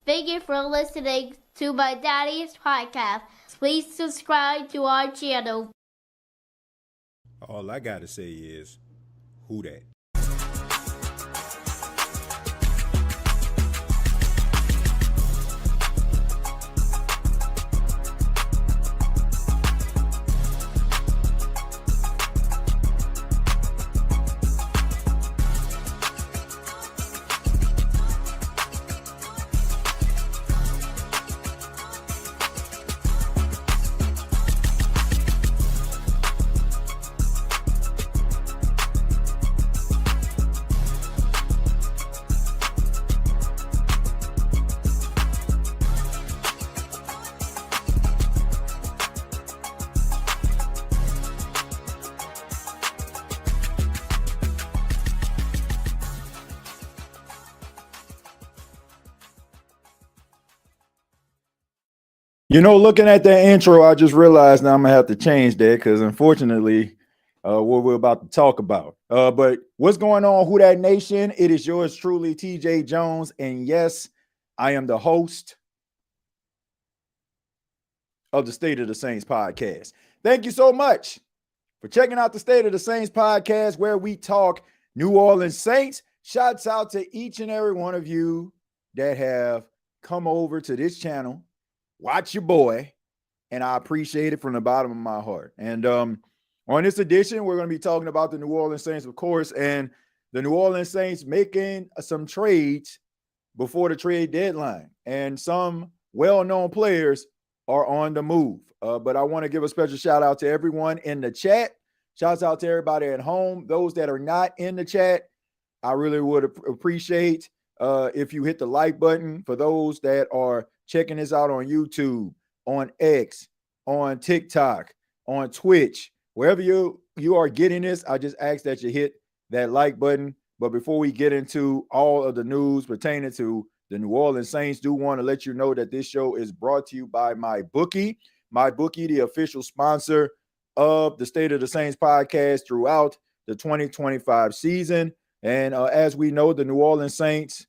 Thank you for listening to my daddy's podcast. Please subscribe to our channel. All I gotta say is, who that? Looking at that intro, I just realized now I'm gonna have to change that because unfortunately, what we're about to talk about. But what's going on, Who That Nation? It is yours truly, TJ Jones, and yes, I am the host of the State of the Saints podcast. Thank you so much for checking out the State of the Saints podcast, where we talk New Orleans Saints. Shouts out to each and every one of you that have come over to this channel. Watch your boy, and I appreciate it from the bottom of my heart. And on this edition, we're going to be talking about the New Orleans Saints, of course, and the New Orleans Saints making some trades before the trade deadline. And some well-known players are on the move. But I want to give a special shout out to everyone in the chat. Shouts out to everybody at home. Those that are not in the chat, I really would appreciate if you hit the like button. For those that are checking this out on YouTube, on X, on TikTok, on Twitch, wherever you are getting this, I just ask that you hit that like button. But before we get into all of the news pertaining to the New Orleans Saints, do want to let you know that this show is brought to you by MyBookie. MyBookie, the official sponsor of the State of the Saints podcast throughout the 2025 season. And as we know, the New Orleans Saints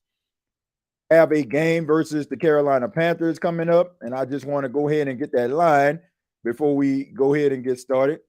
have a game versus the Carolina Panthers coming up, and I just want to go ahead and get that line before we go ahead and get started.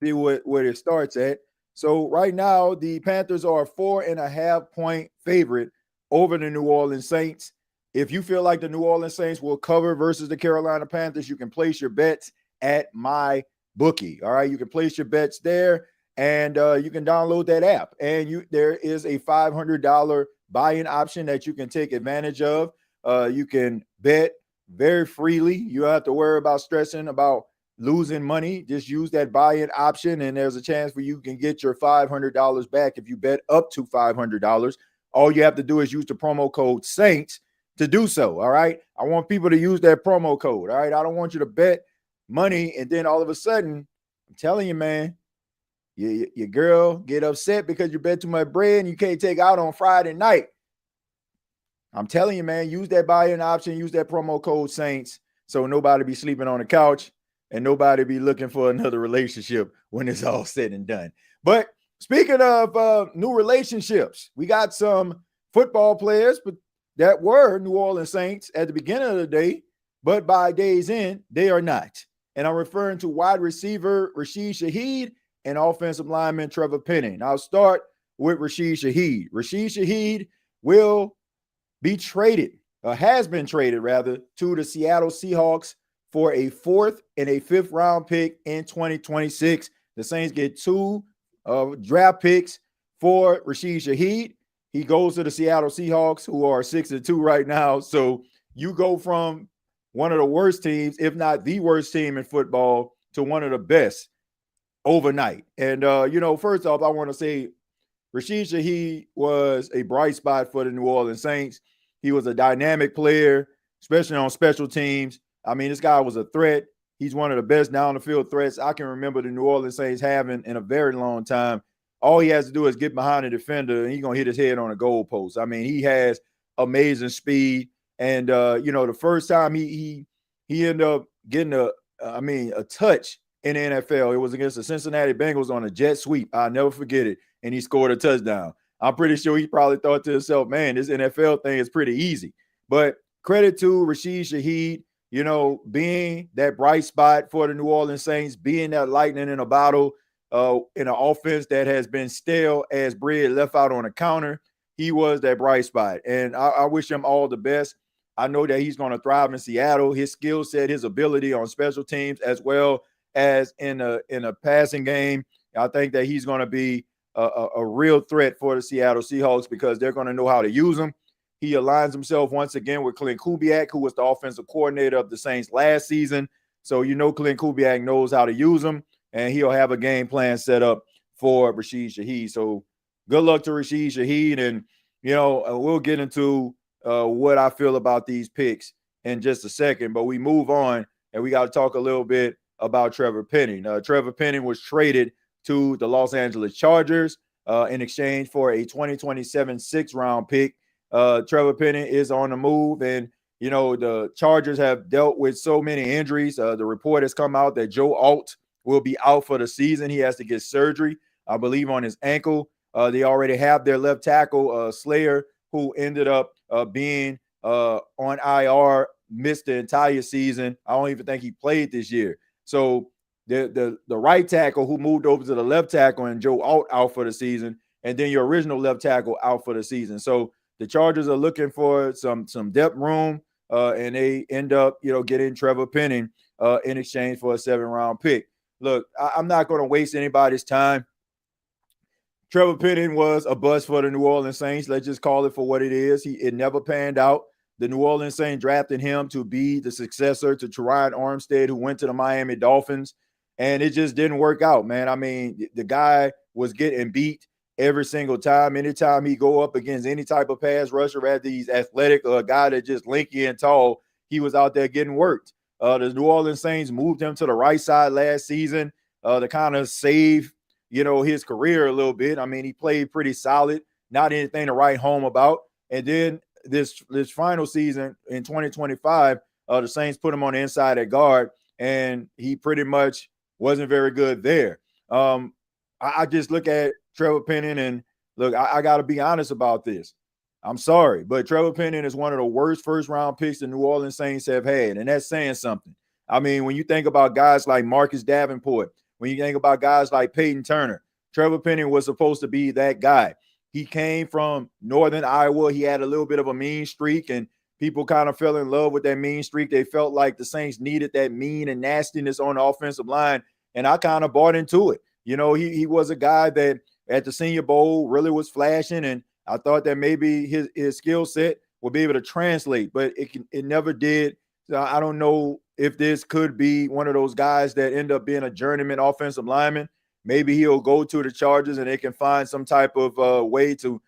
See where it starts at. So right now, the Panthers are a 4.5-point favorite over the New Orleans Saints. If you feel like the New Orleans Saints will cover versus the Carolina Panthers, you can place your bets at MyBookie. All right, you can place your bets there, and you can download that app. And there is a $500 buy-in option that you can take advantage of. You can bet very freely. You don't have to worry about stressing about losing money. Just use that buy-in option, and there's a chance for you can get your $500 back if you bet up to $500. All you have to do is use the promo code SAINTS to do so. All right, I want people to use that promo code. All right, I don't want you to bet money and then all of a sudden, I'm telling you, man, your girl get upset because you bet too much bread and you can't take out on Friday night. I'm telling you, man, use that buy-in option, use that promo code SAINTS, so nobody be sleeping on the couch and nobody be looking for another relationship when it's all said and done. But speaking of new relationships, we got some football players that were New Orleans Saints at the beginning of the day, but by day's end, they are not. And I'm referring to wide receiver Rashid Shaheed and offensive lineman Trevor Penning. I'll start with Rashid Shaheed. Rashid Shaheed will be traded, has been traded rather, to the Seattle Seahawks for a 4th and a 5th round pick in 2026. The Saints get 2 draft picks for Rashid Shaheed. He goes to the Seattle Seahawks, who are 6-2 right now. So you go from one of the worst teams, if not the worst team in football, to one of the best overnight. And, first off, I want to say Rashid Shaheed was a bright spot for the New Orleans Saints. He was a dynamic player, especially on special teams. I mean, this guy was a threat. He's one of the best down-the-field threats I can remember the New Orleans Saints having in a very long time. All he has to do is get behind a defender, and he's going to hit his head on a goalpost. I mean, he has amazing speed. And, the first time he ended up getting a touch in the NFL, it was against the Cincinnati Bengals on a jet sweep. I'll never forget it. And he scored a touchdown. I'm pretty sure he probably thought to himself, man, this NFL thing is pretty easy. But credit to Rashid Shaheed, being that bright spot for the New Orleans Saints, being that lightning in a bottle in an offense that has been stale as bread left out on the counter. He was that bright spot. And I wish him all the best. I know that he's going to thrive in Seattle. His skill set, his ability on special teams, as well as in a passing game, I think that he's going to be a real threat for the Seattle Seahawks because they're going to know how to use him. He aligns himself once again with Clint Kubiak, who was the offensive coordinator of the Saints last season. So Clint Kubiak knows how to use him, and he'll have a game plan set up for Rashid Shaheed. So good luck to Rashid Shaheed, and we'll get into what I feel about these picks in just a second. But we move on, and we got to talk a little bit about Trevor Penning. Trevor Penning was traded to the Los Angeles Chargers in exchange for a 2027 6th-round pick. Trevor Penning is on the move, and the Chargers have dealt with so many injuries. The report has come out that Joe Alt will be out for the season. He has to get surgery, I believe, on his ankle. They already have their left tackle, Slayer, who ended up being on IR, missed the entire season. I don't even think he played this year. So the right tackle who moved over to the left tackle and Joe Alt out for the season, and then your original left tackle out for the season. So the Chargers are looking for some depth room, and they end up, getting Trevor Penning in exchange for a 7th-round pick. Look, I'm not going to waste anybody's time. Trevor Penning was a bust for the New Orleans Saints. Let's just call it for what it is. It never panned out. The New Orleans Saints drafted him to be the successor to Teron Armstead, who went to the Miami Dolphins, and it just didn't work out, man. I mean, the guy was getting beat every single time. Anytime he go up against any type of pass rusher, rather he's athletic or a guy that just lanky and tall, he was out there getting worked. The New Orleans Saints moved him to the right side last season to kind of save, his career a little bit. I mean, he played pretty solid, not anything to write home about. And then this final season in 2025, the Saints put him on the inside at guard, and he pretty much wasn't very good there. I just look at Trevor Penning, and look, I got to be honest about this. I'm sorry, but Trevor Penning is one of the worst first-round picks the New Orleans Saints have had, and that's saying something. I mean, when you think about guys like Marcus Davenport, when you think about guys like Peyton Turner, Trevor Penning was supposed to be that guy. He came from Northern Iowa. He had a little bit of a mean streak, and people kind of fell in love with that mean streak. They felt like the Saints needed that mean and nastiness on the offensive line, and I kind of bought into it. He was a guy that at the Senior Bowl really was flashing, and I thought that maybe his skill set would be able to translate, but it never did. So I don't know if this could be one of those guys that end up being a journeyman offensive lineman. Maybe he'll go to the Chargers and they can find some type of way to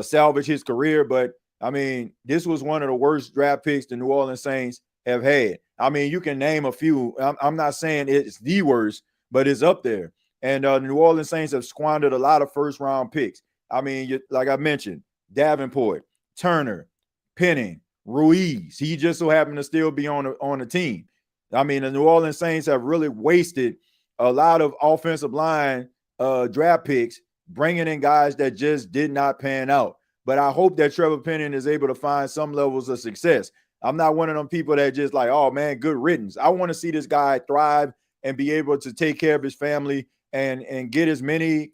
salvage his career. But, I mean, this was one of the worst draft picks the New Orleans Saints have had. I mean, you can name a few. I'm not saying it's the worst, but it's up there. And the New Orleans Saints have squandered a lot of first-round picks. I mean, like I mentioned, Davenport, Turner, Penning, Ruiz. He just so happened to still be on the team. I mean, the New Orleans Saints have really wasted a lot of offensive line draft picks, bringing in guys that just did not pan out. But I hope that Trevor Penning is able to find some levels of success. I'm not one of them people that just like, oh, man, good riddance. I want to see this guy thrive and be able to take care of his family and get as many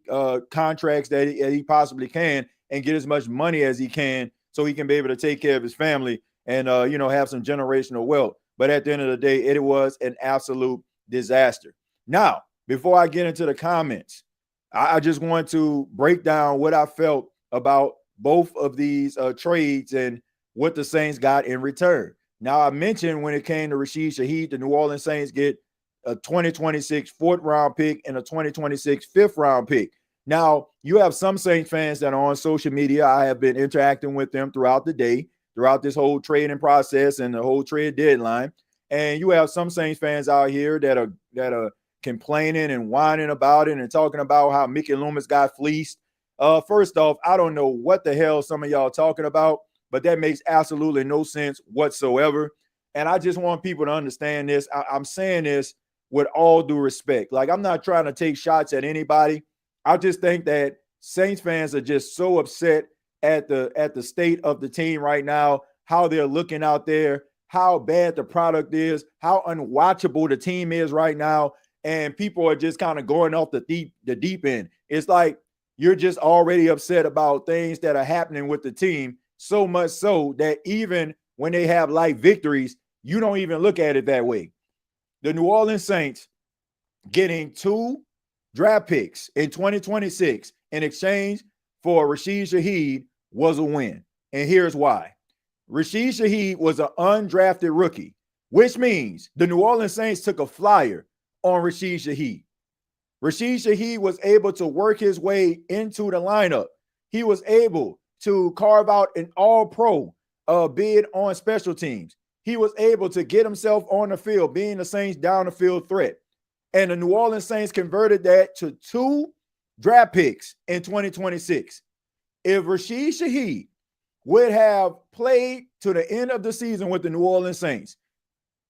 contracts that he possibly can and get as much money as he can so he can be able to take care of his family and, have some generational wealth. But at the end of the day, it was an absolute disaster. Now, before I get into the comments, I just want to break down what I felt about both of these trades and what the Saints got in return. Now, I mentioned when it came to Rashid Shaheed, the New Orleans Saints get a 2026 4th-round pick and a 2026 5th-round pick. Now, you have some Saints fans that are on social media. I have been interacting with them throughout the day, throughout this whole trading process and the whole trade deadline. And you have some Saints fans out here that are complaining and whining about it and talking about how Mickey Loomis got fleeced. First off, I don't know what the hell some of y'all talking about, but that makes absolutely no sense whatsoever. And I just want people to understand this. I'm saying this with all due respect. Like, I'm not trying to take shots at anybody. I just think that Saints fans are just so upset at the state of the team right now. how they're looking out there, how bad the product is, how unwatchable the team is right now. And people are just kind of going off the deep end. It's like you're just already upset about things that are happening with the team, so much so that even when they have light victories, you don't even look at it that way. The New Orleans Saints getting 2 draft picks in 2026 in exchange for Rashid Shaheed was a win. And here's why. Rashid Shaheed was an undrafted rookie, which means the New Orleans Saints took a flyer on Rashid Shaheed. Rashid Shaheed was able to work his way into the lineup. He was able to carve out an all-pro bid on special teams. He was able to get himself on the field, being the Saints down the field threat. And the New Orleans Saints converted that to 2 draft picks in 2026. If Rashid Shaheed would have played to the end of the season with the New Orleans Saints,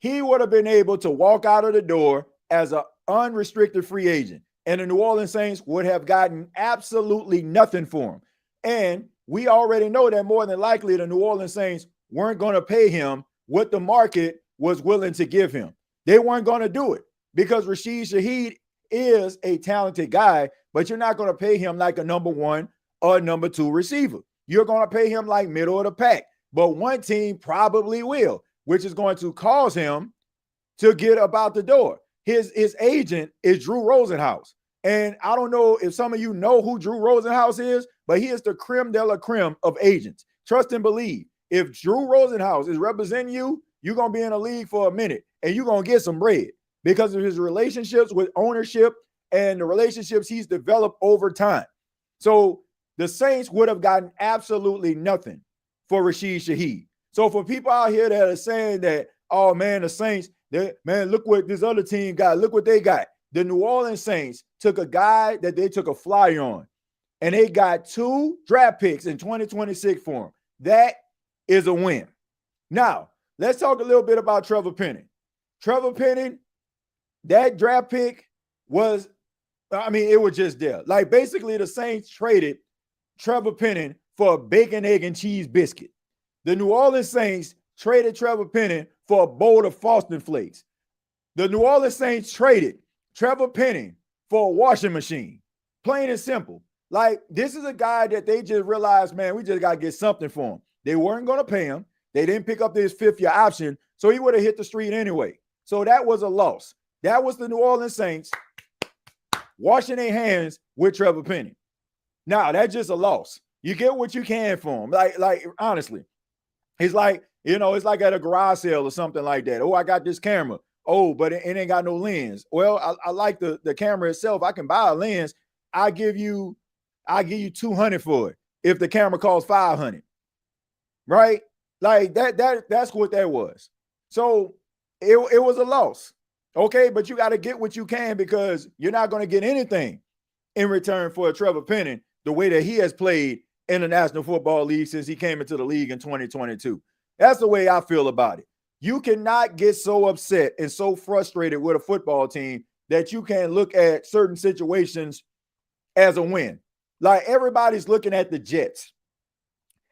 he would have been able to walk out of the door as an unrestricted free agent. And the New Orleans Saints would have gotten absolutely nothing for him. And we already know that more than likely the New Orleans Saints weren't going to pay him what the market was willing to give him. They weren't going to do it because Rashid Shaheed is a talented guy, but you're not going to pay him like a number 1 or number 2 receiver. You're going to pay him like middle of the pack. But one team probably will, which is going to cause him to get about the door. His agent is Drew Rosenhaus. And I don't know if some of you know who Drew Rosenhaus is, but he is the creme de la creme of agents. Trust and believe. If Drew Rosenhaus is representing you, you're going to be in a league for a minute and you're going to get some bread because of his relationships with ownership and the relationships he's developed over time. So the Saints would have gotten absolutely nothing for Rashid Shaheed. So for people out here that are saying that, oh man, the Saints, man, look what this other team got. Look what they got. The New Orleans Saints took a guy that they took a flyer on, and they got 2 draft picks in 2026 for him. That is a win. Now, let's talk a little bit about Trevor Penning. Trevor Penning, that draft pick was, it was just there. Like basically the Saints traded Trevor Penning for a bacon, egg, and cheese biscuit. The New Orleans Saints traded Trevor Penning for a bowl of Frosted Flakes. The New Orleans Saints traded Trevor Penning for a washing machine. Plain and simple. Like, this is a guy that they just realized, man, we just got to get something for him. They weren't going to pay him. They didn't pick up this 5th-year option, so he would have hit the street anyway. So that was a loss. That was the New Orleans Saints washing their hands with Trevor Penning. Now, that's just a loss. You get what you can for him. Like honestly, it's like, it's like at a garage sale or something like that. Oh, I got this camera. Oh, but it ain't got no lens. Well, I like the camera itself. I can buy a lens. I give you $200 for it if the camera costs $500. Right? Like that's what that was. So it was a loss. Okay, but you got to get what you can because you're not going to get anything in return for Trevor Penning the way that he has played in the National Football League since he came into the league in 2022. That's the way I feel about it. You cannot get so upset and so frustrated with a football team that you can look at certain situations as a win. Like everybody's looking at the Jets.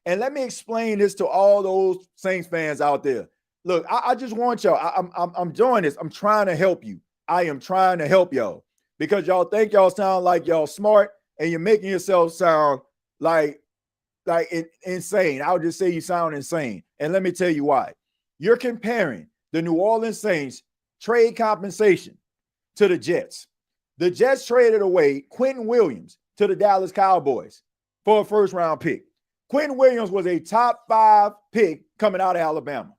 And let me explain this to all those Saints fans out there. Look, I just want y'all, I'm doing this. I'm trying to help you. I am trying to help y'all because y'all think y'all sound like y'all smart and you're making yourself sound like insane. I would just say you sound insane. And let me tell you why. You're comparing the New Orleans Saints trade compensation to the Jets. The Jets traded away Quentin Williams to the Dallas Cowboys for a first-round pick. Quentin Williams was a top 5 pick coming out of Alabama.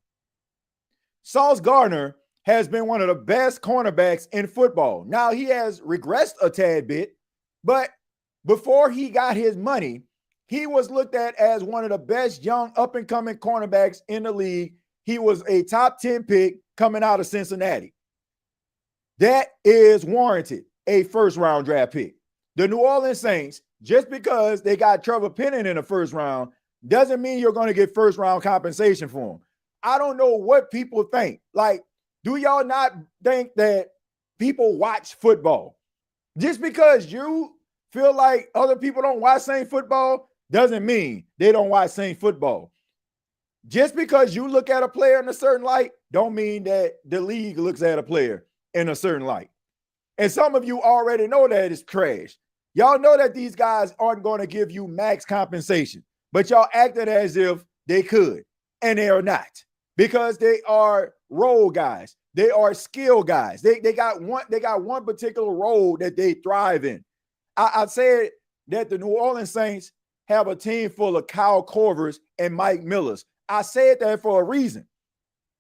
Sauce Gardner has been one of the best cornerbacks in football. Now, he has regressed a tad bit, but before he got his money, he was looked at as one of the best young up-and-coming cornerbacks in the league. He was a top 10 pick coming out of Cincinnati. That is warranted a first-round draft pick. The New Orleans Saints, just because they got Trevor Penning in the first round, doesn't mean you're going to get first-round compensation for him. I don't know what people think. Like, do y'all not think that people watch football? Just because you feel like other people don't watch Saint football doesn't mean they don't watch Saint football. Just because you look at a player in a certain light, don't mean that the league looks at a player in a certain light. And some of you already know that it's trash. Y'all know that these guys aren't going to give you max compensation, but y'all acted as if they could, and they are not, because they are role guys. They are skill guys. They got one particular role that they thrive in. I said that the New Orleans Saints have a team full of Kyle Korvers and Mike Millers. I said that for a reason.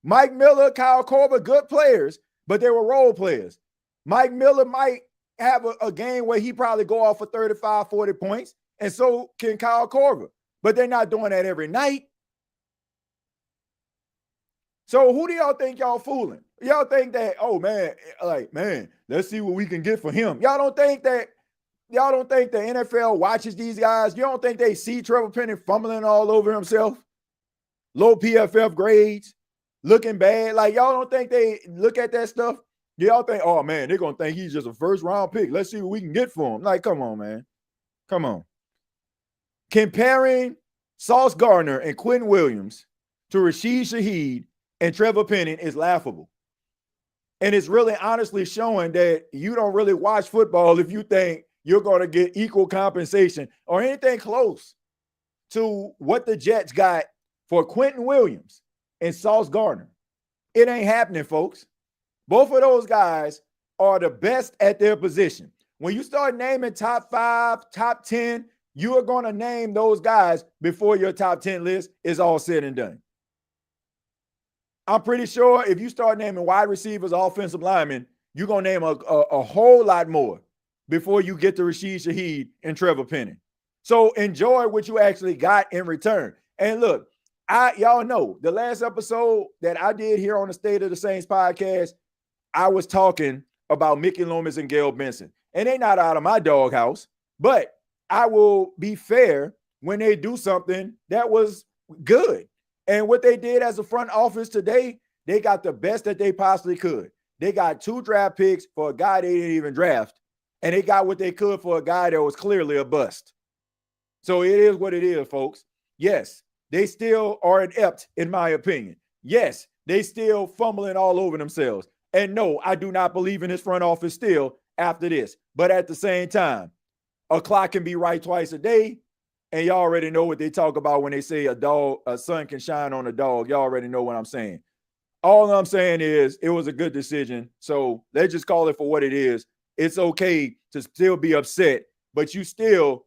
Mike Miller, Kyle Korver, good players, but they were role players. Mike Miller might have a game where he probably go off for 35, 40 points, and so can Kyle Korver. But they're not doing that every night. So who do y'all think y'all fooling? Y'all think that, oh man, let's see what we can get for him. Y'all don't think the NFL watches these guys? You don't think they see Trevor Penning fumbling all over himself? Low PFF grades, looking bad. Like, y'all don't think they look at that stuff? Y'all think, oh man, they're gonna think he's just a first round pick. Let's see what we can get for him. Like, come on, man. Come on. Comparing Sauce Gardner and Quentin Williams to Rashid Shaheed and Trevor Penning is laughable. And it's really honestly showing that you don't really watch football if you think you're going to get equal compensation or anything close to what the Jets got for Quentin Williams and Sauce Gardner. It ain't happening, folks. Both of those guys are the best at their position. When you start naming top 5, top 10, you are going to name those guys before your top 10 list is all said and done. I'm pretty sure if you start naming wide receivers, offensive linemen, you're going to name a whole lot more before you get to Rashid Shaheed and Trevor Penning. So enjoy what you actually got in return. And look, y'all know the last episode that I did here on the State of the Saints podcast, I was talking about Mickey Loomis and Gail Benson. And they're not out of my doghouse, but I will be fair when they do something that was good. And what they did as a front office today, they got the best that they possibly could. They got 2 draft picks for a guy they didn't even draft, and they got what they could for a guy that was clearly a bust. So it is what it is, folks. Yes, they still are inept, in my opinion. Yes, they still fumbling all over themselves. And no, I do not believe in this front office still after this. But at the same time, a clock can be right twice a day. And y'all already know what they talk about when they say a sun can shine on a dog. Y'all already know what I'm saying. All I'm saying is it was a good decision. So let's just call it for what it is. It's okay to still be upset, but you still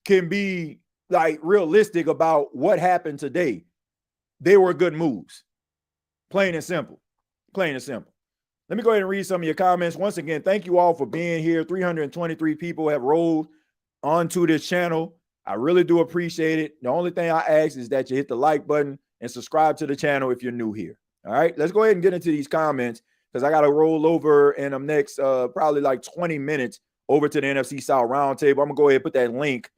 can be like realistic about what happened today. They were good moves. Plain and simple. Plain and simple. Let me go ahead and read some of your comments. Once again, thank you all for being here. 323 people have rolled onto this channel. I really do appreciate it. The only thing I ask is that you hit the like button and subscribe to the channel if you're new here. All right, let's go ahead and get into these comments because I got to roll over in the next probably like 20 minutes over to the NFC South Roundtable. I'm going to go ahead and put that link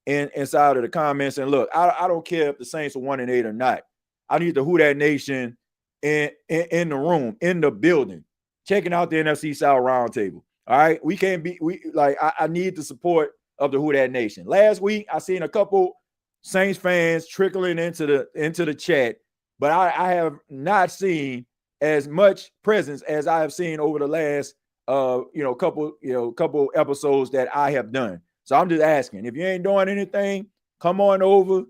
inside of the comments. And look, I don't care if the Saints are 1-8 or not. I need the Who Dat Nation in the room, in the building, checking out the NFC South Roundtable. All right, I need the support of the Who Dat Nation. Last week, I seen a couple Saints fans trickling into the chat, but I have not seen as much presence as I have seen over the last couple episodes that I have done. So I'm just asking, if you ain't doing anything, come on over,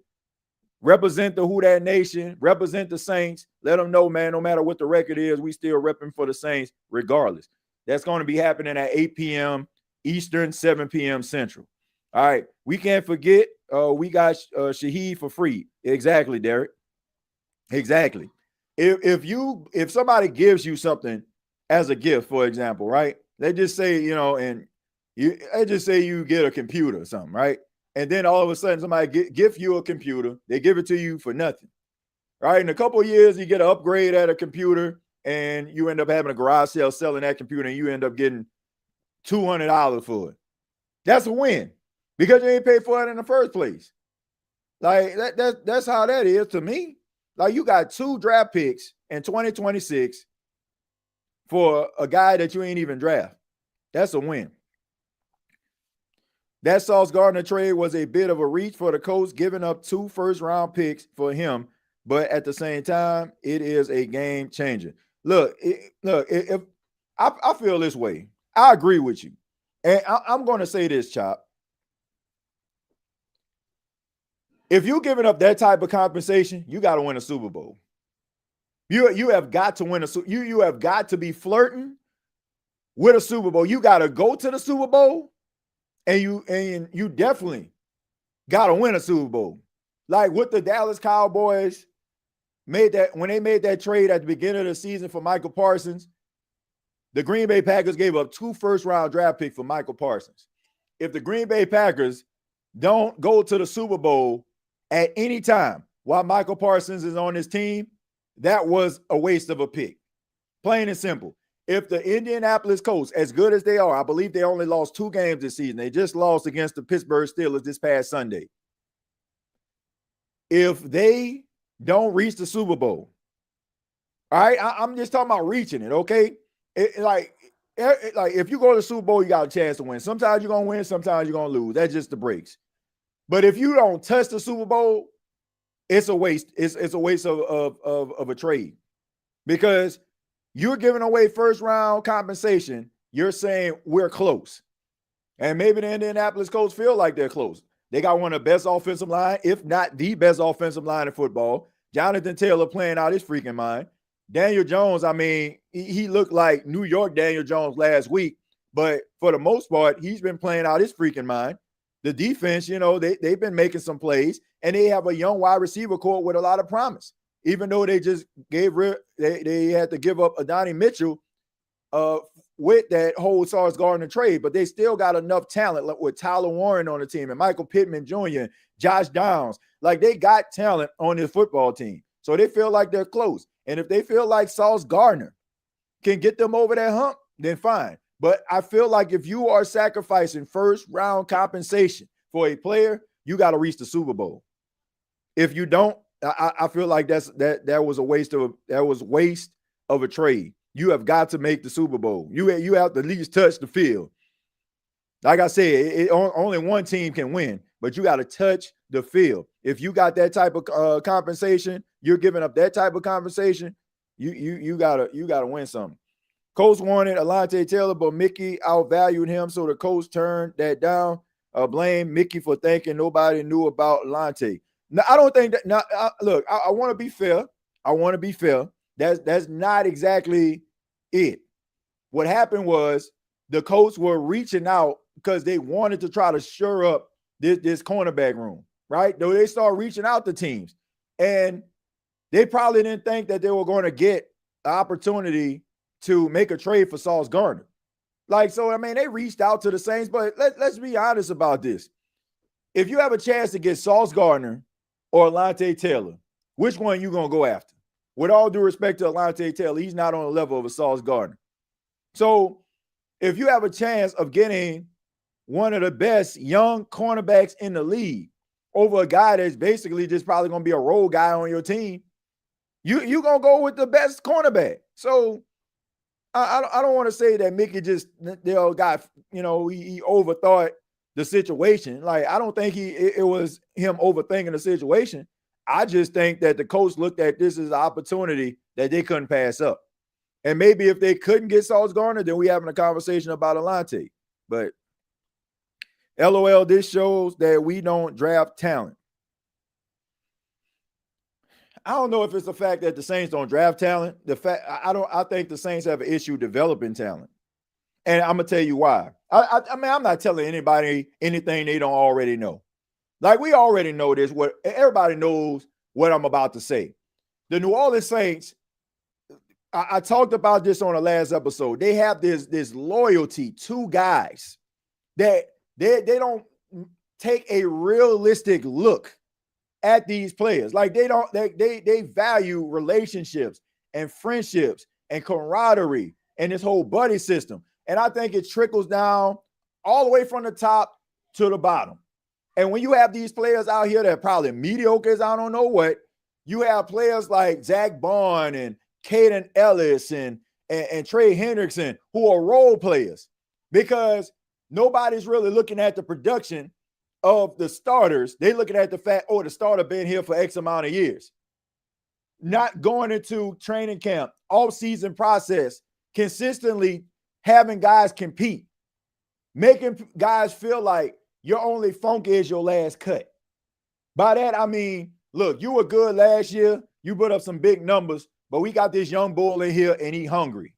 represent the Who Dat Nation, represent the Saints. Let them know, man, no matter what the record is, we still repping for the Saints regardless. That's going to be happening at 8 p.m. Eastern, 7 p.m. Central. All right, we can't forget we got Shaheed for free. Exactly, Derek. Exactly. If somebody gives you something as a gift, for example, right? They just say, they just say you get a computer or something, right? And then all of a sudden somebody give you a computer, they give it to you for nothing. Right? In a couple of years, you get an upgrade at a computer and you end up having a garage sale selling that computer and you end up getting $200 for it. That's a win. Because you ain't paid for it in the first place. Like that's how that is to me. Like you got 2 draft picks in 2026 for a guy that you ain't even draft. That's a win. That Sauce Gardner trade was a bit of a reach for the Colts, giving up 2 first-round picks for him. but at the same time, it is a game changer. Look, if I feel this way, I agree with you. And I'm going to say this, Chop. If you're giving up that type of compensation, you got to win a Super Bowl. You have got to win you have got to be flirting with a Super Bowl. You got to go to the Super Bowl, and you definitely got to win a Super Bowl. Like what the Dallas Cowboys made that when they made that trade at the beginning of the season for Michael Parsons, the Green Bay Packers gave up 2 first-round draft picks for Michael Parsons. If the Green Bay Packers don't go to the Super Bowl at any time while Michael Parsons is on his team, that was a waste of a pick. Plain and simple. If the Indianapolis Colts, as good as they are, I believe they only lost 2 games this season. They just lost against the Pittsburgh Steelers this past Sunday. If they don't reach the Super Bowl, all right, I'm just talking about reaching it, okay? Like if you go to the Super Bowl, you got a chance to win. Sometimes you're going to win, sometimes you're going to lose. That's just the breaks. But if you don't touch the Super Bowl, it's a waste. It's a waste of a trade, because you're giving away first round compensation. You're saying we're close. And maybe the Indianapolis Colts feel like they're close. They got one of the best offensive line, if not the best offensive line in football. Jonathan Taylor playing out his freaking mind. Daniel Jones, I mean, he looked like New York Daniel Jones last week, but for the most part, he's been playing out his freaking mind. The defense, they've been making some plays, and they have a young wide receiver core with a lot of promise. Even though they just they had to give up Adonai Mitchell with that whole Sauce Gardner trade, but they still got enough talent with Tyler Warren on the team and Michael Pittman Jr., and Josh Downs. Like, they got talent on this football team. So they feel like they're close. And if they feel like Sauce Gardner can get them over that hump, then fine. But I feel like if you are sacrificing first round compensation for a player, you got to reach the Super Bowl. If you don't, I feel like that was a waste of a trade. You have got to make the Super Bowl. You have to at least touch the field. Like I said, only one team can win, but you got to touch the field. If you got that type of compensation, you're giving up that type of compensation, you gotta win something. Colts wanted Alontae Taylor, but Mickey outvalued him, so the Colts turned that down. Blame Mickey for thinking nobody knew about Alontae. Now, I don't think that. Now, look, I want to be fair. That's not exactly it. What happened was the Colts were reaching out because they wanted to try to shore up this cornerback room, right? Though they start reaching out to teams, and they probably didn't think that they were going to get an opportunity to make a trade for Sauce Gardner. They reached out to the Saints, but let's be honest about this. If you have a chance to get Sauce Gardner or Alontae Taylor, which one you going to go after? With all due respect to Alontae Taylor, he's not on the level of a Sauce Gardner. So if you have a chance of getting one of the best young cornerbacks in the league over a guy that's basically just probably going to be a role guy on your team, you're going to go with the best cornerback. So I don't want to say that Mickey just he overthought the situation. Like, I don't think it was him overthinking the situation. I just think that the coach looked at this as an opportunity that they couldn't pass up. And maybe if they couldn't get Sauce Gardner, then we having a conversation about Alontae. But LOL, this shows that we don't draft talent. I don't know if it's the fact that the Saints don't draft talent. I think the Saints have an issue developing talent. And I'm gonna tell you why. I'm not telling anybody anything they don't already know. Like, we already know this. What everybody knows what I'm about to say. The New Orleans Saints, I talked about this on the last episode. They have this loyalty to guys that they don't take a realistic look at these players. Like, they value relationships and friendships and camaraderie and this whole buddy system. And I think it trickles down all the way from the top to the bottom. And when you have these players out here that are probably mediocre as I don't know what, you have players like Zach Bond and Caden Ellis and Trey Hendrickson who are role players, because nobody's really looking at the production of the starters. They're looking at the fact, the starter been here for X amount of years. not going into training camp, off-season process, consistently having guys compete, making guys feel like your only funk is your last cut. By that, I mean, look, you were good last year. You put up some big numbers, but we got this young bull in here and he hungry.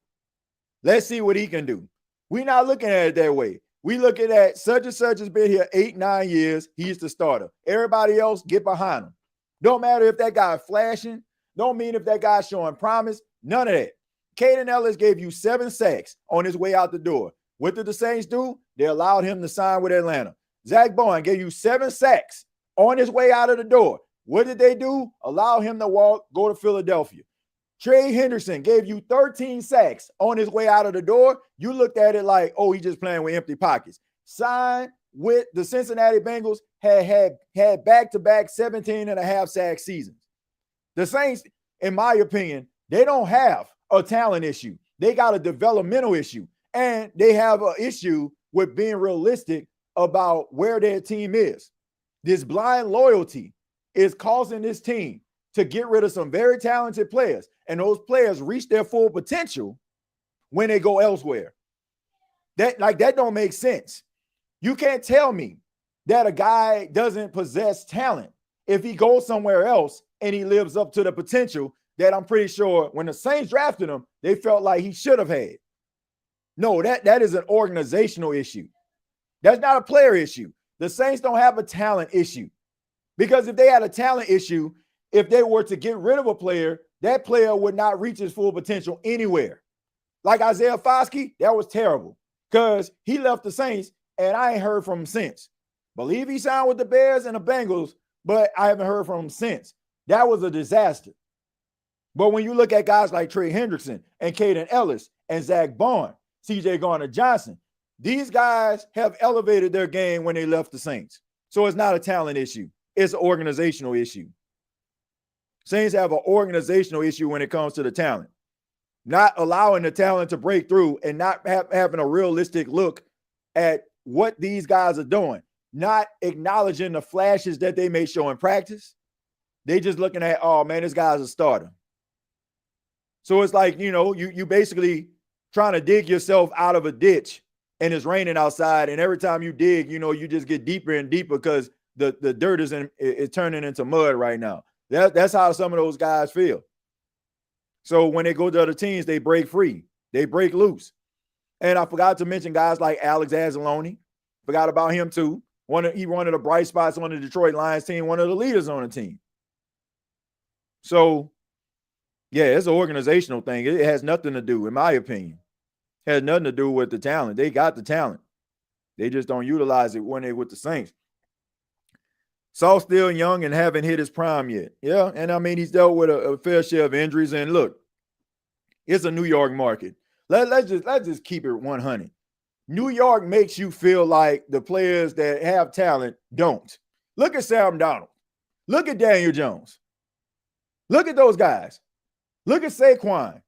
Let's see what he can do. We're not looking at it that way. We looking at such and such has been here 8-9 years. He's the starter. Everybody else, get behind him. Don't matter if that guy flashing. Don't mean if that guy's showing promise. None of that. Caden Ellis gave you 7 sacks on his way out the door. What did the Saints do? They allowed him to sign with Atlanta. Zach Bowen gave you 7 sacks on his way out of the door. What did they do? Allow him to go to Philadelphia. Trey Henderson gave you 13 sacks on his way out of the door. You looked at it like, oh, he's just playing with empty pockets. Signed with the Cincinnati Bengals, had back-to-back 17.5 sack seasons. The Saints, in my opinion, they don't have a talent issue. They got a developmental issue. And they have an issue with being realistic about where their team is. This blind loyalty is causing this team to get rid of some very talented players. And those players reach their full potential when they go elsewhere. That don't make sense. You can't tell me that a guy doesn't possess talent if he goes somewhere else and he lives up to the potential that I'm pretty sure when the Saints drafted him, they felt like he should have had. No, that is an organizational issue. That's not a player issue. The Saints don't have a talent issue. Because if they had a talent issue, if they were to get rid of a player, that player would not reach his full potential anywhere. Like Isaiah Foskey, that was terrible because he left the Saints and I ain't heard from him since. Believe he signed with the Bears and the Bengals, but I haven't heard from him since. That was a disaster. But when you look at guys like Trey Hendrickson and Caden Ellis and Zach Bowen, CJ Garner-Johnson, these guys have elevated their game when they left the Saints. So it's not a talent issue. It's an organizational issue. Saints have an organizational issue when it comes to the talent. Not allowing the talent to break through and not having a realistic look at what these guys are doing. Not acknowledging the flashes that they may show in practice. They just looking at, oh, man, this guy's a starter. So it's like, you basically trying to dig yourself out of a ditch and it's raining outside. And every time you dig, you just get deeper and deeper because the dirt is turning into mud right now. That's how some of those guys feel. So when they go to other teams, they break free. They break loose. And I forgot to mention guys like Alex Anzalone. Forgot about him too. He one of the bright spots on the Detroit Lions team, one of the leaders on the team. So, yeah, it's an organizational thing. It has nothing to do, in my opinion. It has nothing to do with the talent. They got the talent. They just don't utilize it when they're with the Saints. Saul's still young and haven't hit his prime yet. Yeah, and I mean, he's dealt with a fair share of injuries. And look, it's a New York market. Let's just keep it 100. New York makes you feel like the players that have talent don't. Look at Sam Darnold. Look at Daniel Jones. Look at those guys. Look at Saquon.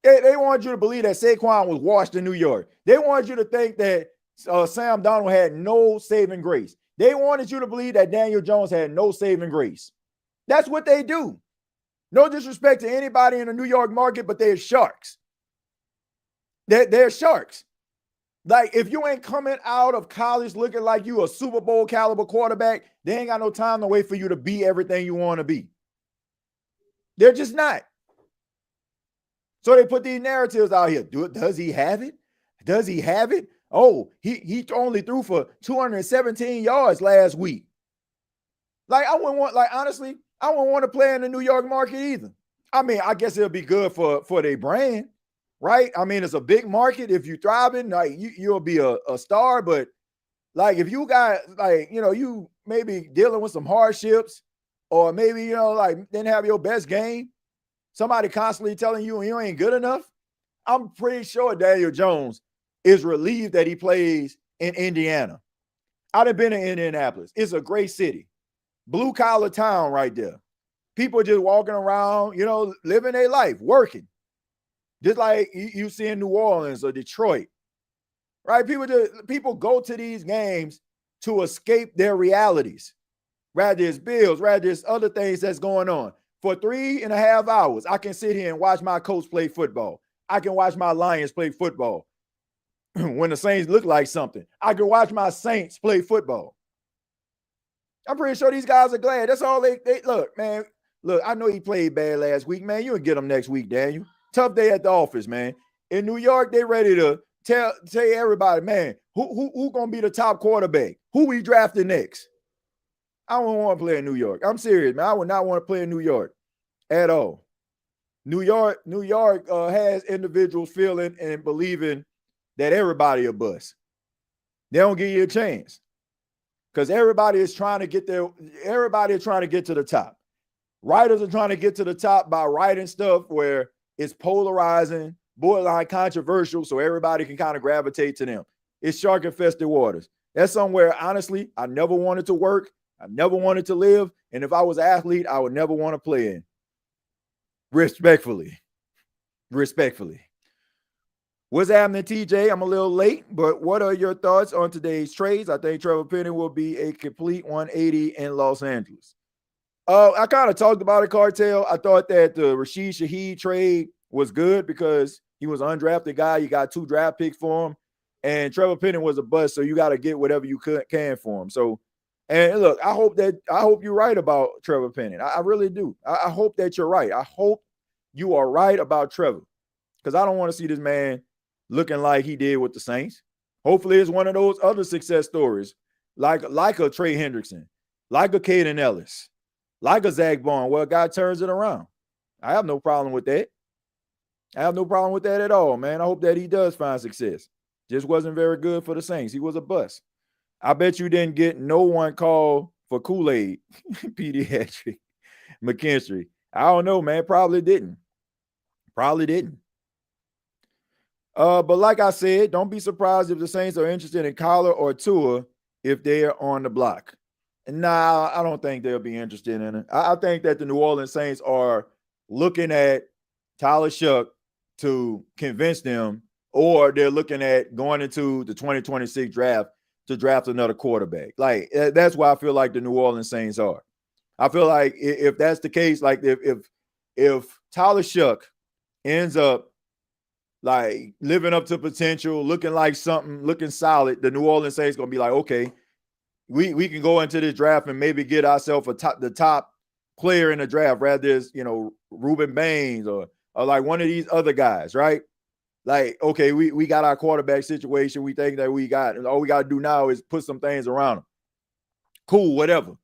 They wanted you to believe that Saquon was washed in New York. They wanted you to think that Sam Darnold had no saving grace. They wanted you to believe that Daniel Jones had no saving grace. That's what they do. No disrespect to anybody in the New York market, but they're sharks. They're sharks. Like, if you ain't coming out of college looking like you a Super Bowl caliber quarterback, they ain't got no time to wait for you to be everything you want to be. They're just not. So they put these narratives out here. Does he have it? Does he have it? Oh, he only threw for 217 yards last week. Like, honestly, I wouldn't want to play in the New York market either. I mean, I guess it'll be good for their brand, right? I mean, it's a big market. If you thriving, like you'll be a star. But like, if you got you maybe dealing with some hardships, or maybe didn't have your best game, somebody constantly telling you you ain't good enough. I'm pretty sure Daniel Jones is relieved that he plays in Indiana. I've been in Indianapolis. It's a great city. Blue collar town right there. People just walking around, living their life, working. Just like you see in New Orleans or Detroit, right? People go to these games to escape their realities. Rather it's bills, rather it's other things that's going on. For 3.5 hours, I can sit here and watch my coach play football. I can watch my Lions play football. When the Saints look like something, I can watch my Saints play football. I'm pretty sure these guys are glad. That's all they look, man. Look, I know he played bad last week, man. You can get him next week, Daniel. Tough day at the office, man. In New York, they ready to tell everybody, man, who gonna be the top quarterback? Who we drafting next? I don't want to play in New York. I'm serious, man. I would not want to play in New York at all. New York has individuals feeling and believing that everybody a bust. They don't give you a chance because everybody is trying to get there. Everybody is trying to get to the top. Writers are trying to get to the top by writing stuff where it's polarizing, borderline controversial, so everybody can kind of gravitate to them. It's shark-infested waters. That's somewhere, honestly, I never wanted to work. I never wanted to live. And if I was an athlete, I would never want to play in. Respectfully. What's happening, TJ? I'm a little late, but what are your thoughts on today's trades? I think Trevor Penning will be a complete 180 in Los Angeles. I kind of talked about it, Cartel. I thought that the Rashid Shaheed trade was good because he was an undrafted guy. You got 2 draft picks for him. And Trevor Penning was a bust, so you got to get whatever you can for him. So, and look, I hope you're right about Trevor Penning. I really do. I hope that you're right. I hope you are right about Trevor because I don't want to see this man looking like he did with the Saints. Hopefully it's one of those other success stories like a Trey Hendrickson, like a Caden Ellis, like a Zach Bond, where a guy turns it around. I have no problem with that. I have no problem with that at all, man. I hope that he does find success. Just wasn't very good for the Saints. He was a bust. I bet you didn't get no one call for Kool-Aid, pediatric, McKinstry. I don't know, man. Probably didn't. But like I said, don't be surprised if the Saints are interested in Kyler or Tua if they're on the block. Nah, I don't think they'll be interested in it. I think that the New Orleans Saints are looking at Tyler Shuck to convince them, or they're looking at going into the 2026 draft to draft another quarterback. Like, that's why I feel like the New Orleans Saints are. I feel like if that's the case, like if Tyler Shuck ends up like living up to potential, looking like something, looking solid, the New Orleans Saints going to be like, okay, we can go into this draft and maybe get ourselves the top player in the draft, rather than, Ruben Baines or like one of these other guys, right? Like, okay, we got our quarterback situation. We think that we got, and all we got to do now is put some things around him. Cool, whatever.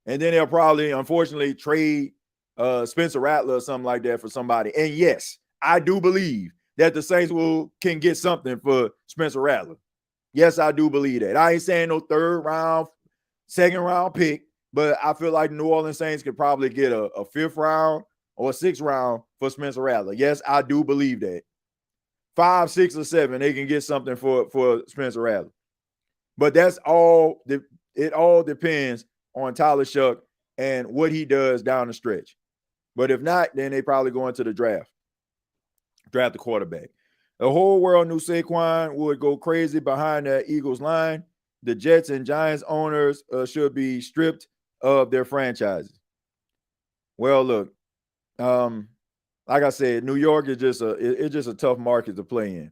And then they'll probably, unfortunately, trade Spencer Rattler or something like that for somebody. And yes, I do believe that the Saints can get something for Spencer Rattler. Yes, I do believe that. I ain't saying no 3rd round, 2nd round pick, but I feel like the New Orleans Saints could probably get a 5th round or a 6th round for Spencer Rattler. Yes, I do believe that. 5, 6, or 7, they can get something for Spencer Rattler. But that's all. It all depends on Tyler Shuck and what he does down the stretch. But if not, then they probably go into the draft the quarterback. The whole world knew Saquon would go crazy behind that Eagles line. The Jets and Giants owners should be stripped of their franchises. Well, look, like I said, New York is just a tough market to play in.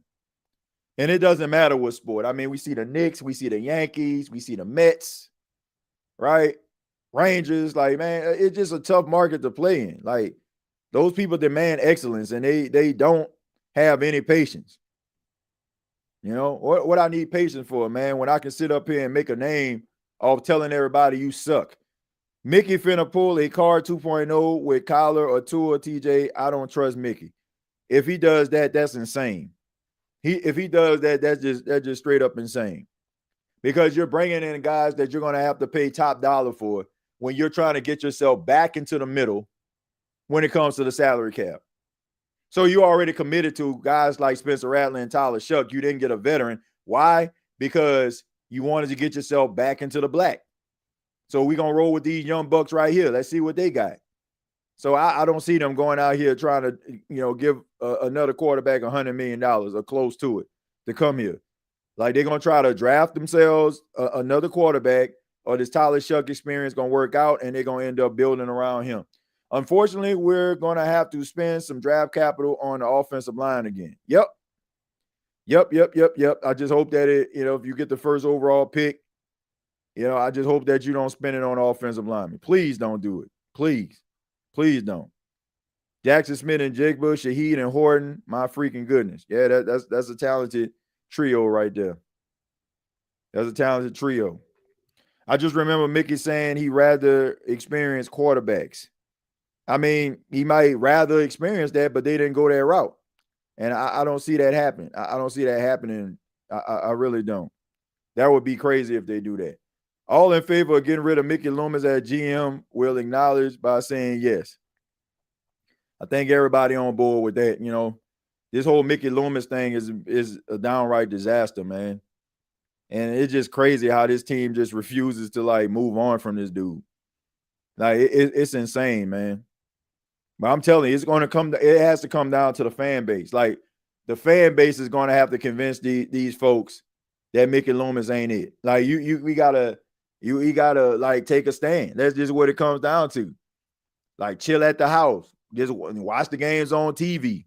And it doesn't matter what sport. I mean, we see the Knicks, we see the Yankees, we see the Mets, right? Rangers, like, man, it's just a tough market to play in. Like, those people demand excellence, and they don't have any patience. What I need patience for, man, when I can sit up here and make a name off telling everybody you suck. Mickey finna pull a card 2.0 with Kyler or Tua, TJ. I don't trust Mickey. If he does that, that's insane. If he does that, that's just straight up insane. Because you're bringing in guys that you're going to have to pay top dollar for when you're trying to get yourself back into the middle when it comes to the salary cap. So you already committed to guys like Spencer Rattler and Tyler Shuck. You didn't get a veteran. Why? Because you wanted to get yourself back into the black. So we're going to roll with these young bucks right here. Let's see what they got. So I don't see them going out here trying to, give another quarterback $100 million or close to it to come here. Like, they're going to try to draft themselves another quarterback, or this Tyler Shuck experience going to work out, and they're going to end up building around him. Unfortunately, we're going to have to spend some draft capital on the offensive line again. Yep. I just hope that if you get the first overall pick, I just hope that you don't spend it on offensive linemen. Please don't do it. Please don't. Jackson Smith and Jigba, Shaheed and Horton, my freaking goodness. Yeah, that's a talented trio right there. That's a talented trio. I just remember Mickey saying he rather experience quarterbacks. I mean, he might rather experience that, but they didn't go that route. And I don't see that happening. I don't see that happening. I really don't. That would be crazy if they do that. All in favor of getting rid of Mickey Loomis as GM will acknowledge by saying yes. I think everybody on board with that. This whole Mickey Loomis thing is a downright disaster, man. And it's just crazy how this team just refuses to move on from this dude. It's insane, man. But I'm telling you, it has to come down to the fan base. The fan base is going to have to convince these folks that Mickey Loomis ain't it. We gotta take a stand. That's just what it comes down to. Chill at the house. Just watch the games on TV.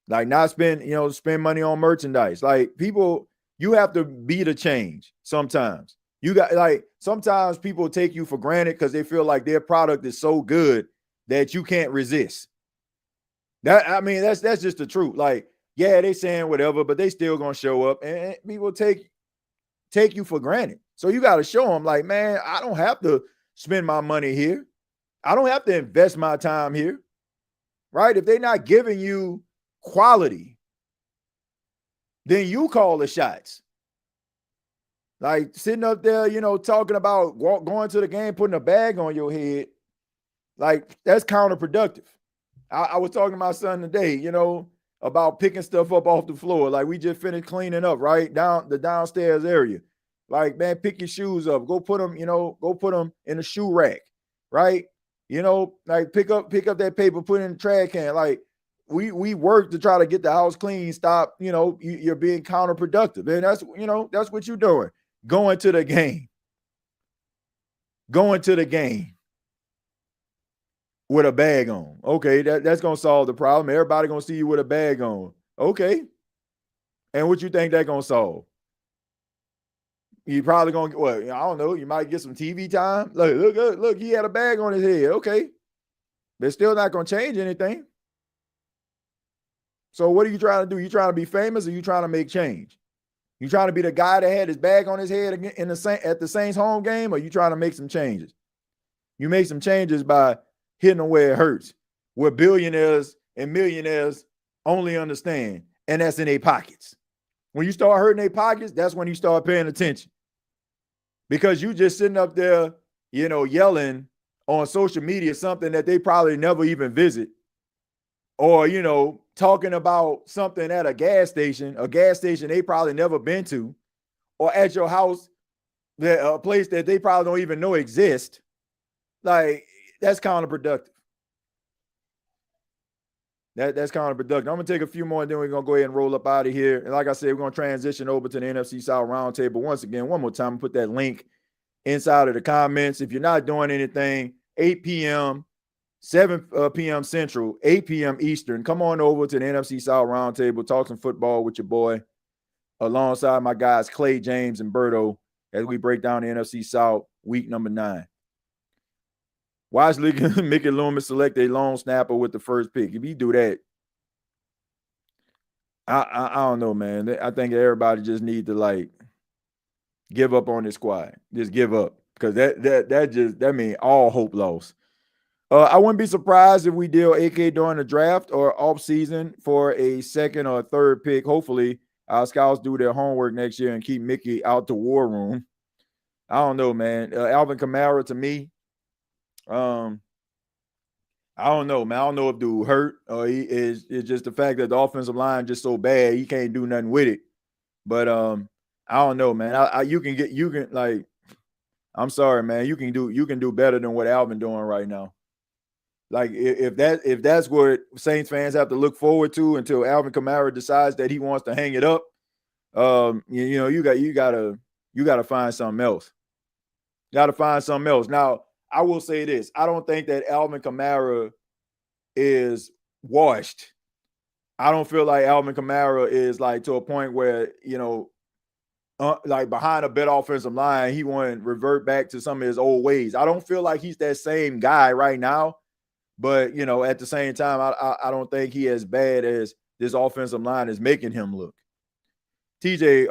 Not spend money on merchandise. People, you have to be the change sometimes. You got sometimes people take you for granted because they feel like their product is so good that you can't resist. That's just the truth. Yeah, they saying whatever, but they still gonna show up, and people take you for granted. So you got to show them, man, I don't have to spend my money here. I don't have to invest my time here, right? If they're not giving you quality, then you call the shots. Sitting up there, talking about going to the game, putting a bag on your head, that's counterproductive. I was talking to my son today, about picking stuff up off the floor. We just finished cleaning up, right? Down the downstairs area. Man, pick your shoes up. Go put them, in the shoe rack, right? Pick up that paper, put it in the trash can. We work to try to get the house clean. Stop, you're being counterproductive. And that's what you're doing. Going to the game with a bag on. Okay, that's going to solve the problem. Everybody going to see you with a bag on. Okay. And what you think that's going to solve? You probably going to, I don't know, you might get some TV time. Look, he had a bag on his head. Okay. They're still not going to change anything. So what are you trying to do? You trying to be famous, or you trying to make change? You trying to be the guy that had his bag on his head at the Saints home game, or you trying to make some changes? You make some changes by hitting them where it hurts, where billionaires and millionaires only understand, and that's in their pockets. When you start hurting their pockets, that's when you start paying attention. Because you just sitting up there, yelling on social media something that they probably never even visit, or, talking about something at a gas station they probably never been to, or at your house, a place that they probably don't even know exists. That's counterproductive. That's counterproductive. I'm going to take a few more, and then we're going to go ahead and roll up out of here. And like I said, we're going to transition over to the NFC South Roundtable. Once again, one more time, put that link inside of the comments. If you're not doing anything, 8 p.m., 7 p.m. Central, 8 p.m. Eastern. Come on over to the NFC South Roundtable. Talk some football with your boy, alongside my guys Clay, James, and Berto, as we break down the NFC South week number 9. Watch Mickey Loomis select a long snapper with the first pick. If you do that, I don't know, man. I think everybody just need to give up on this squad. Just give up, because that means all hope lost. I wouldn't be surprised if we deal AK during the draft or off season for a second or third pick. Hopefully, our scouts do their homework next year and keep Mickey out the war room. I don't know, man. Alvin Kamara, to me, I don't know, man. I don't know if dude hurt or it's just the fact that the offensive line just so bad he can't do nothing with it. But I don't know, man. I'm sorry, man. You can do better than what Alvin doing right now. If that's what Saints fans have to look forward to until Alvin Kamara decides that he wants to hang it up, you gotta find something else. Got to find something else. Now, I will say this. I don't think that Alvin Kamara is washed. I don't feel like Alvin Kamara is like to a point where, like behind a better offensive line, he want to revert back to some of his old ways. I don't feel like he's that same guy right now. But, at the same time, I don't think he as bad as this offensive line is making him look. TJ,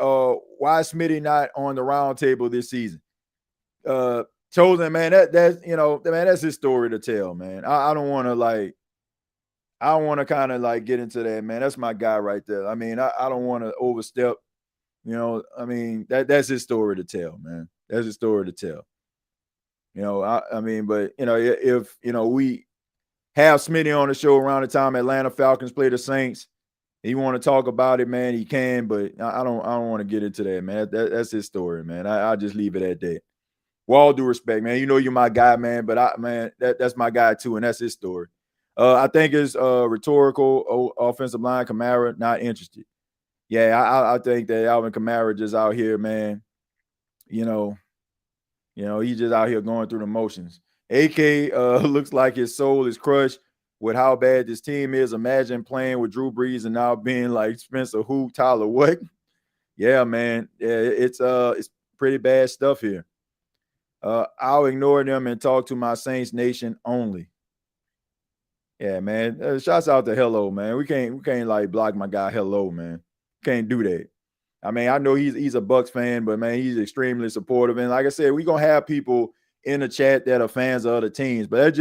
why is Smitty not on the round table this season? Chosen, man, that's his story to tell, man. I don't want to kind of like get into that, man. That's my guy right there. I mean, I don't want to overstep, that's his story to tell, man. That's his story to tell. But if we have Smitty on the show around the time Atlanta Falcons play the Saints, he want to talk about it, man, he can, but I don't want to get into that, man. That's his story, man. I'll just leave it at that. With all due respect, man, you're my guy, man, but that's my guy too, and that's his story. I think it's rhetorical. Offensive line, Kamara, not interested. Yeah, I think that Alvin Kamara just out here, man. He's just out here going through the motions. AK looks like his soul is crushed with how bad this team is. Imagine playing with Drew Brees and now being like Spencer who, Tyler what? Yeah, man. Yeah, it's pretty bad stuff here. I'll ignore them and talk to my Saints Nation only. Yeah, man. Shouts out to Hello, man. We can't like block my guy Hello, man. Can't do that. I mean, I know he's a Bucs fan, but man, he's extremely supportive. And like I said, we're gonna have people in the chat that are fans of other teams, but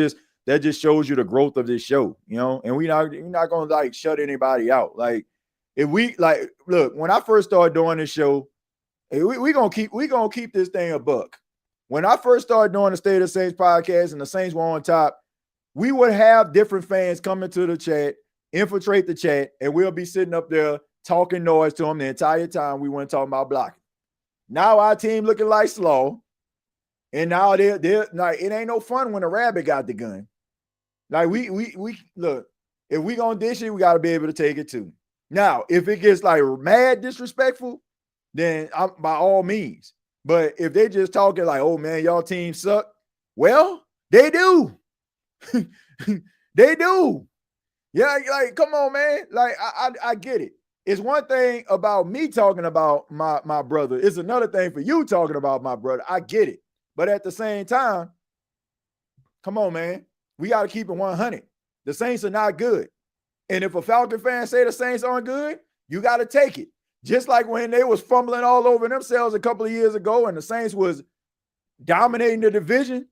that just shows you the growth of this show, and we're not gonna like shut anybody out. Like if we like look, when I first started doing this show, we gonna keep this thing a buck. When I first started doing the State of the Saints podcast and the Saints were on top, we would have different fans come into the chat, infiltrate the chat, and we'll be sitting up there talking noise to them the entire time we weren't talking about blocking. Now our team looking like slow, and now they're like, it ain't no fun when a rabbit got the gun. Like we look, if we gonna dish it, we got to be able to take it too. Now, if it gets like mad disrespectful, then by all means. But if they just talking like, oh man, y'all team suck, well, they do. They do. Yeah, like, come on, man. Like, I get it. It's one thing about me talking about my brother. It's another thing for you talking about my brother. I get it. But at the same time, come on, man. We got to keep it 100. The Saints are not good. And if a Falcon fan say the Saints aren't good, you got to take it. Just like when they was fumbling all over themselves a couple of years ago and the Saints was dominating the division,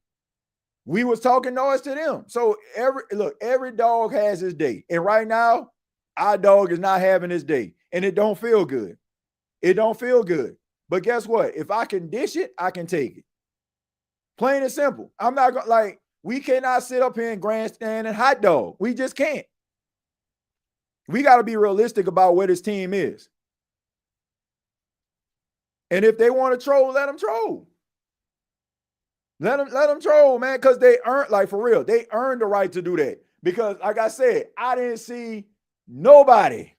we was talking noise to them. So every dog has his day. And right now, our dog is not having his day. And it don't feel good. It don't feel good. But guess what? If I can dish it, I can take it. Plain and simple. I'm not going to like, we cannot sit up here and grandstand and hot dog. We just can't. We got to be realistic about where this team is. And if they want to troll, let them troll. Let them troll, man, because they earned, like for real, they earned the right to do that. Because like I said, I didn't see nobody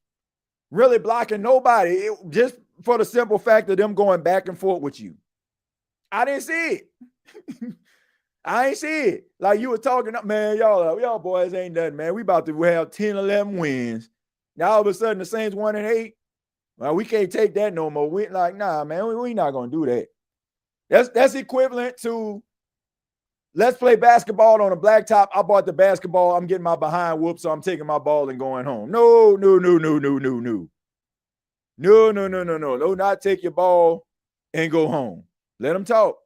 really blocking nobody just for the simple fact of them going back and forth with you. I didn't see it. I ain't see it. Like you were talking, man, y'all boys ain't nothing, man. We about to have 10, 11 wins. Now all of a sudden the Saints 1-8. Well, we can't take that no more. We like, nah, man, we not gonna do that. That's equivalent to let's play basketball on a blacktop. I bought the basketball. I'm getting my behind whooped, so I'm taking my ball and going home. No. No, not take your ball and go home. Let them talk.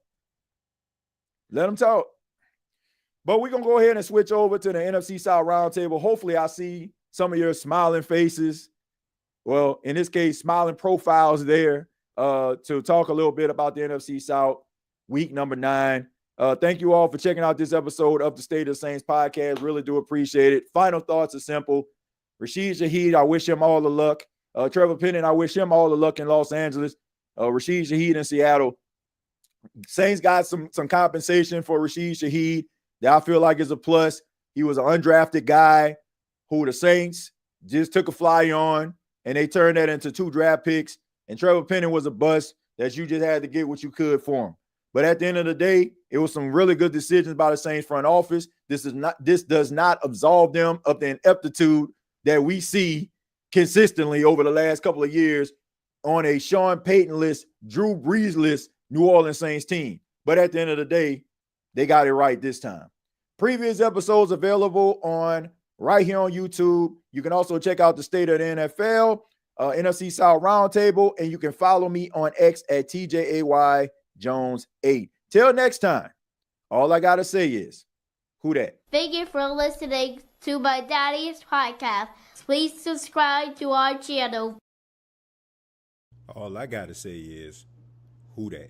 But we're going to go ahead and switch over to the NFC South Roundtable. Hopefully I see some of your smiling faces. Well, in this case, smiling profiles there to talk a little bit about the NFC South week number 9. Thank you all for checking out this episode of the State of the Saints podcast. Really do appreciate it. Final thoughts are simple. Rashid Shaheed, I wish him all the luck. Trevor Penning, I wish him all the luck in Los Angeles. Rashid Shaheed in Seattle. Saints got some compensation for Rashid Shaheed that I feel like is a plus. He was an undrafted guy who the Saints just took a fly on, and they turned that into 2 draft picks. And Trevor Penning was a bust that you just had to get what you could for him. But at the end of the day, It was some really good decisions by the Saints front office. This does not absolve them of the ineptitude that we see consistently over the last couple of years on a Sean Payton-less, Drew Brees-less New Orleans Saints team. But at the end of the day, they got it right this time. Previous episodes available on right here on YouTube. You can also check out the State of the NFL, NFC South Roundtable, and you can follow me on X at TJAY-Jones8. Till next time, all I got to say is, who dat? Thank you for listening to my daddy's podcast. Please subscribe to our channel. All I got to say is, who dat?